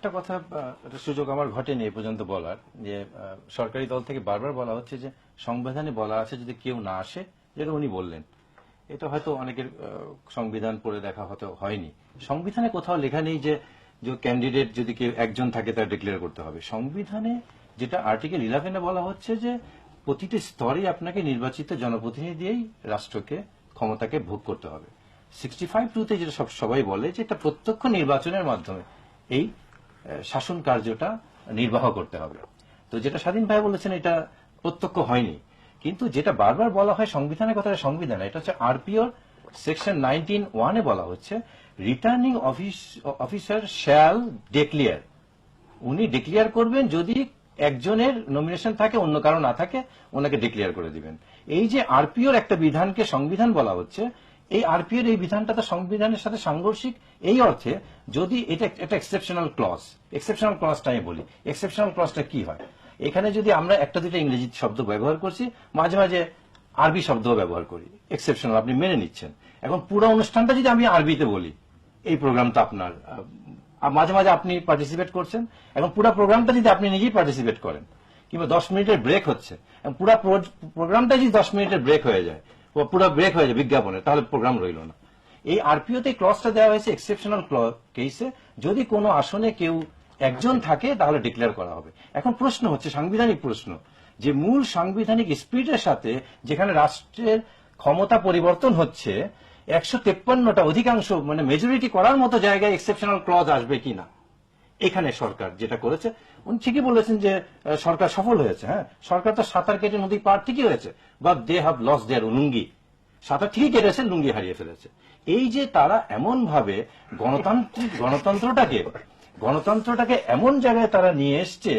একটা কথা সুযোগ আমার ঘটেনি এ পর্যন্ত বলার যে সরকারি দল থেকে বারবার বলা হচ্ছে যে সংবিধানে বলা আছে যদি কেউ না আসে, যেটা উনি বললেন, এটা হয়তো অনেকের সংবিধান পড়ে দেখা হয়তো হয়নি। সংবিধানে কোথাও লেখা নেই যে ক্যান্ডিডেট যদি কেউ একজন থাকে তার ডিক্লেয়ার করতে হবে। সংবিধানে যেটা আর্টিকেল 11-এ বলা হচ্ছে যে প্রতিটি স্তরে আপনাকে নির্বাচিত জনপ্রতিনিধি দিয়েই রাষ্ট্রকে ক্ষমতাকে ভোগ করতে হবে। 65(2)তে যেটা সবাই বলে যে এটা প্রত্যক্ষ নির্বাচনের মাধ্যমে এই শাসন কার্যটা নির্বাহ করতে হবে। তো যেটা স্বাধীন ভাই বলেছেন এটা প্রত্যক্ষ হয়নি, কিন্তু যেটা বারবার বলা হয় সংবিধানের কথা, সংবিধান এটা হচ্ছে আরপিওর সেকশন 19(1)-এ বলা হচ্ছে রিটার্নিং অফিসার শ্যাল ডিক্লেয়ার, উনি ডিক্লেয়ার করবেন যদি একজনের নমিনেশন থাকে, অন্য কারো না থাকে ওনাকে ডিক্লেয়ার করে দিবেন। এই যে আরপিওর একটা বিধানকে সংবিধান বলা হচ্ছে, এই আরপিওর এই বিধানটা তো সংবিধানের সাথে সাংঘর্ষিক এই অর্থে যদি এটা একটা এক্সেপশনাল ক্লজ। এক্সেপশনাল ক্লজটা আমি বলি, এক্সেপশনাল ক্লজটা কি হয়, এখানে যদি আমরা একটা দুটো ইংরেজি শব্দ ব্যবহার করছি, মাঝে মাঝে আরবি শব্দ ব্যবহার করি, এক্সেপশনাল আপনি মেনে নিচ্ছেন। এখন পুরো অনুষ্ঠানটা যদি আমি আরবিতে বলি, এই প্রোগ্রামটা আপনার, মাঝে মাঝে আপনি পার্টিসিপেট করছেন, এখন পুরো প্রোগ্রামটা যদি আপনি নিজেই পার্টিসিপেট করেন, কিংবা 10 মিনিটের ব্রেক হচ্ছে, পুরো প্রোগ্রামটা যদি 10 মিনিটের ব্রেক হয়ে যায়, পুরো ব্রেক হয়ে যায় বিজ্ঞাপনে, তাহলে প্রোগ্রাম রইল না। এই আরপিওতে ক্লজটা দেওয়া হয়েছে এক্সেপশনাল কেসে, যদি কোনো আসনে কেউ একজন থাকে তাহলে ডিক্লেয়ার করা হবে। এখন প্রশ্ন হচ্ছে, সাংবিধানিক প্রশ্ন, যে মূল সাংবিধানিক স্পিরিটের সাথে যেখানে রাষ্ট্রের ক্ষমতা পরিবর্তন হচ্ছে, 153টা অধিকাংশ মানে মেজরিটি করার মতো জায়গায় এক্সেপশনাল ক্লজ আসবে কিনা। এখানে সরকার যেটা করেছে, উনি ঠিকই বলেছেন যে সরকার সফল হয়েছে। হ্যাঁ, সরকার তো সাঁতার কেটে নদী পার ঠিকই হয়েছে, বাট দে হ্যাভ লস দেয়ার লুঙ্গি, সাঁতার ঠিকই কেটেছে, লুঙ্গি হারিয়ে ফেলেছে। এই যে তারা এমন ভাবে গণতন্ত্রটাকে এমন জায়গায় তারা নিয়ে এসছে,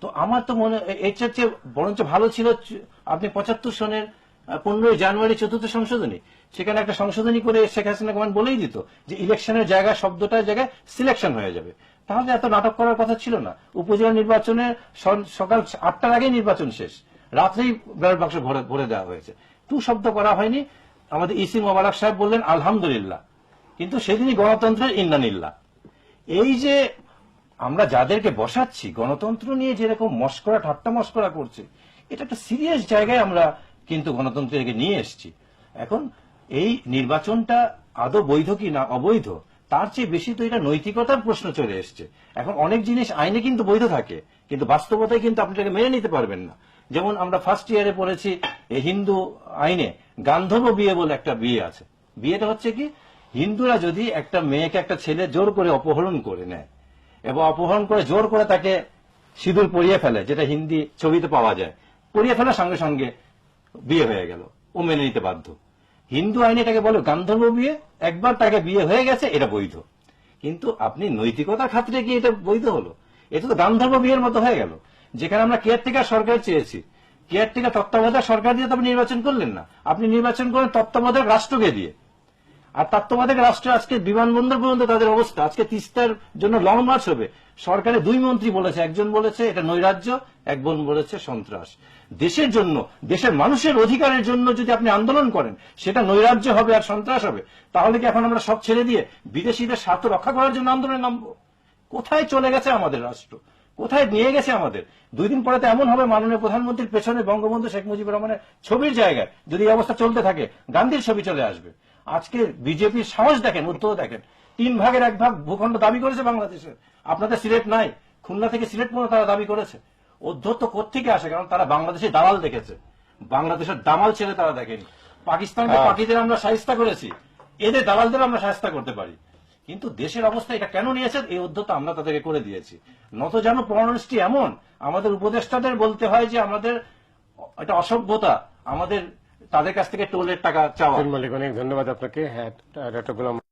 তো আমার তো মনে এর চেয়ে বরঞ্চ ভালো ছিল আপনি 75 সনের 15 জানুয়ারি 4র্থ সংশোধনী, সেখানে একটা সংশোধনী করে শেখ হাসিনা গভর্নমেন্ট বলেই দিত যে ইলেকশনের জায়গাা শব্দটার জায়গায় সিলেকশন হয়ে যাবে, তাহলে এত নাটক করার কথা ছিল না। উপজেলা নির্বাচনে সকাল 8টার আগেই নির্বাচন শেষ, রাত্রেই ব্যালট বাক্স ভরে দেওয়া হয়েছে, টু শব্দ করা হয়নি। আমাদের ইসি মোবারক সাহেব বললেন আলহামদুলিল্লাহ, কিন্তু সেদিনই গণতন্ত্রের ইন্নানিল্লাহ। এই যে আমরা যাদেরকে বসাচ্ছি গণতন্ত্র নিয়ে যেরকম মস্করা ঠাট্টা মস্করা করছে, এটা একটা সিরিয়াস জায়গায় আমরা কিন্তু গণতন্ত্রকে নিয়ে এসেছি। এখন এই নির্বাচনটা আদৌ বৈধ কি না অবৈধ, তার চেয়ে বেশি তো এটা নৈতিকতার প্রশ্ন চলে এসছে। এখন অনেক জিনিস আইনে কিন্তু বৈধ থাকে, কিন্তু বাস্তবতায় কিন্তু আপনি এটাকে মেনে নিতে পারবেন না। যেমন আমরা ফার্স্ট ইয়ারে পড়েছি হিন্দু আইনে গান্ধর্ব বিয়ে বলে একটা বিয়ে আছে। বিয়েটা হচ্ছে কি, হিন্দুরা যদি একটা মেয়েকে একটা ছেলে জোর করে অপহরণ করে নেয় এবং অপহরণ করে জোর করে তাকে সিঁদুর পরিয়ে ফেলে, যেটা হিন্দি ছবিতে পাওয়া যায়, পরিয়ে ফেলার সঙ্গে সঙ্গে বিয়ে হয়ে গেল, ও মেনে নিতে বাধ্য। হিন্দু আইনে এটাকে বলে গান্ধর্ব বিয়ে, একবার তাকে বিয়ে হয়ে গেছে, এটা বৈধ। কিন্তু আপনি নৈতিকতার খাতিরে কি এটা বৈধ হলো? এটা তো গান্ধর্ব বিয়ের মতো হয়ে গেল। যেখানে আমরা কেয়ারটেকার সরকার চেয়েছি, কেয়ারটেকার তত্ত্বাবধায়ক সরকার দিয়ে তো আপনি নির্বাচন করলেন না, আপনি নির্বাচন করেন তত্ত্বাবধায়ক রাষ্ট্রকে দিয়ে। আর তত্ত্বাবধায়ক রাষ্ট্র আজকে বিমানবন্দর পর্যন্ত তাদের অবস্থা, আজকে তিস্তার জন্য লং মার্চ হবে, সরকারের 2 মন্ত্রী বলেছে, একজন বলেছে এটা নৈরাজ্য, একজন বলেছে সন্ত্রাস। দেশের জন্য, দেশের মানুষের অধিকারের জন্য যদি আপনি আন্দোলন করেন, সেটা নৈরাজ্য হবে আর সন্ত্রাস হবে, তাহলে কি এখন আমরা সব ছেড়ে দিয়ে বিদেশিদের স্বার্থ রক্ষা করার জন্য আন্দোলনে নামবো? কোথায় চলে গেছে আমাদের রাষ্ট্র, কোথায় নিয়ে গেছে আমাদের? 2 দিন পরে তো এমন হবে মাননীয় প্রধানমন্ত্রীর পেছনে বঙ্গবন্ধু শেখ মুজিবুর রহমানের ছবির জায়গায় যদি এই অবস্থা চলতে থাকে গান্ধীর ছবি চলে আসবে। আজকে বিজেপির সাহস দেখেন, উদ্যোগ দেখেন, 3 ভাগের 1 ভাগ ভূখণ্ড দাবি করেছে বাংলাদেশে। আপনাদের সিলেট নাই, খুলনা থেকে সিলেট পর্যন্ত তারা দাবি করেছে। অধ্যত্ত কোত্থেকে আসে? কারণ তারা বাংলাদেশে দালাল দেখেছে, বাংলাদেশের দামাল ছেলে তারা দেখেনি। পাকিস্তানকে পাকিদের আমরা শায়েস্তা করেছি, এদের দালালদের আমরা শায়েস্তা করতে পারি। কিন্তু দেশের অবস্থা এটা কেন নিয়েছে? এই অধ্যত্ত আমরা তাদেরকে করে দিয়েছি। নত যেন পরনিষ্ঠি এমন, আমাদের উপদেষ্টাদের বলতে হয় যে আমাদের এটা অসভ্যতা, আমাদের তাদের কাছ থেকে টোলের টাকা চাওয়া। মালিক, অনেক ধন্যবাদ আপনাকে। হ্যাঁ, ডক্টর গোলাম